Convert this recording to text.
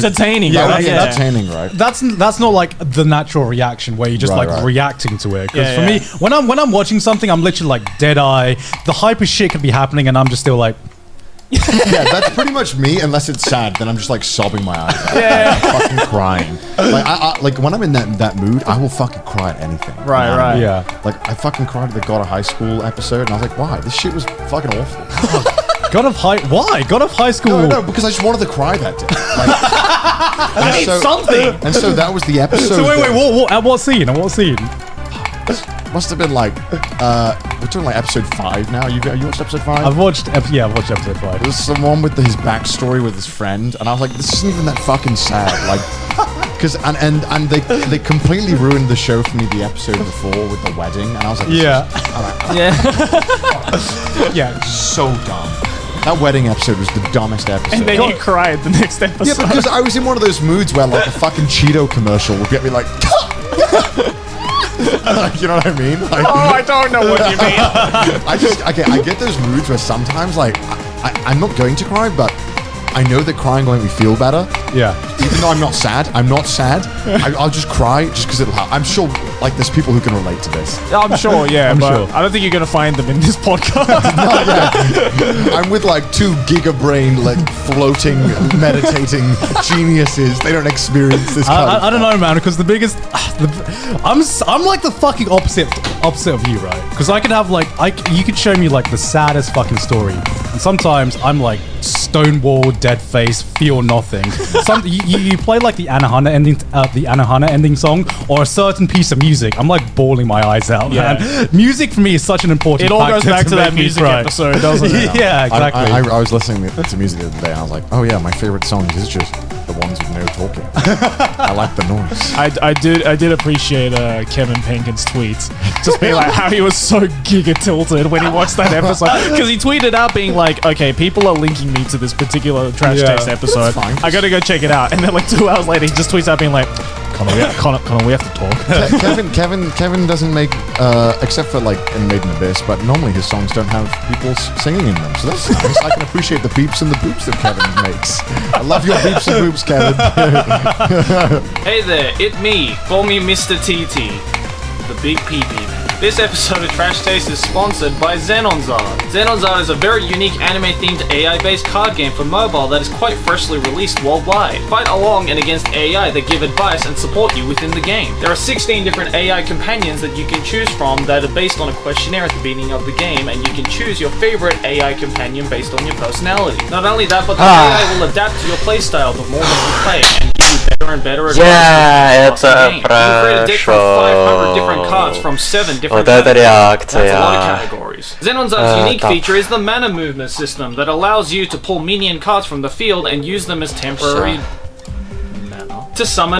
entertaining. Yeah, Right? that's entertaining, right? That's not like the natural reaction where you're just reacting to it. Because for me, when I'm watching something, I'm literally like dead eye. The hyper shit could be happening, and I'm just still like. Yeah, that's pretty much me. Unless it's sad, then I'm just like sobbing my eyes out. I'm fucking crying. Like like when I'm in that mood, I will fucking cry at anything. Right. Yeah. Like I fucking cried at the God of High School episode, and I was like, why? This shit was fucking awful. God of High School? No, because I just wanted to cry that day. Like, I need something. And so that was the episode. So wait, what? At what scene? Must have been like, we're talking like episode 5 now. You watched episode 5? I've watched episode 5. There's someone with his backstory with his friend, and I was like, this isn't even that fucking sad. Like, because and they completely ruined the show for me the episode before with the wedding, and I was like, Yeah, so dumb. That wedding episode was the dumbest episode. And then you cried the next episode. Yeah, because I was in one of those moods where like a fucking Cheeto commercial would get me like. You know what I mean? Like, I don't know what you mean. I get those moods where sometimes like I'm not going to cry, but I know that crying will make me feel better. Yeah. Even though I'm not sad. I'll just cry just because it'll help. I'm sure like there's people who can relate to this. I'm sure, yeah, I'm but sure. I don't think you're gonna find them in this podcast. I'm with like 2 gigabrain like floating, meditating geniuses. They don't experience this. I don't know, man. Because the biggest, I'm like the fucking opposite of you, right? Because I could have like you could show me like the saddest fucking story, and sometimes I'm like stonewall, dead face, feel nothing. You play like the Anohana ending song or a certain piece of music. I'm like bawling my eyes out, man. Music for me is such an important. It all goes back to that make me music cry. episode, doesn't it? Yeah, exactly. I was listening to music the other day, and I was like, oh yeah, my favorite songs is just the ones with no talking. I like the noise. I did appreciate Kevin Penkin's tweets, just being like how he was so giga tilted when he watched that episode, because he tweeted out being like, okay, people are linking me to this particular Trash Taste episode. I gotta go check it out, and then like 2 hours later he just tweets out being like, Connor, we have to talk. Kevin doesn't make except for like in Made in Abyss, but normally his songs don't have people singing in them, so that's nice. I can appreciate the beeps and the boops that Kevin makes. I love your beeps and boops, Kevin. Hey there, it me. Call me Mr. TT, the Big PP Man. This episode of Trash Taste is sponsored by Xenonzard. Xenonzard is a very unique anime-themed AI-based card game for mobile that is quite freshly released worldwide. Fight along and against AI that give advice and support you within the game. There are 16 different AI companions that you can choose from that are based on a questionnaire at the beginning of the game, and you can choose your favorite AI companion based on your personality. Not only that, but the AI will adapt to your playstyle the more that you play, and give you better and better advice across the game. You can create a deck from 500 different cards from 7 different categories. That's a lot of categories. Xenonzard's unique feature is the mana movement system that allows you to pull minion cards from the field and use them as temporary mana to summon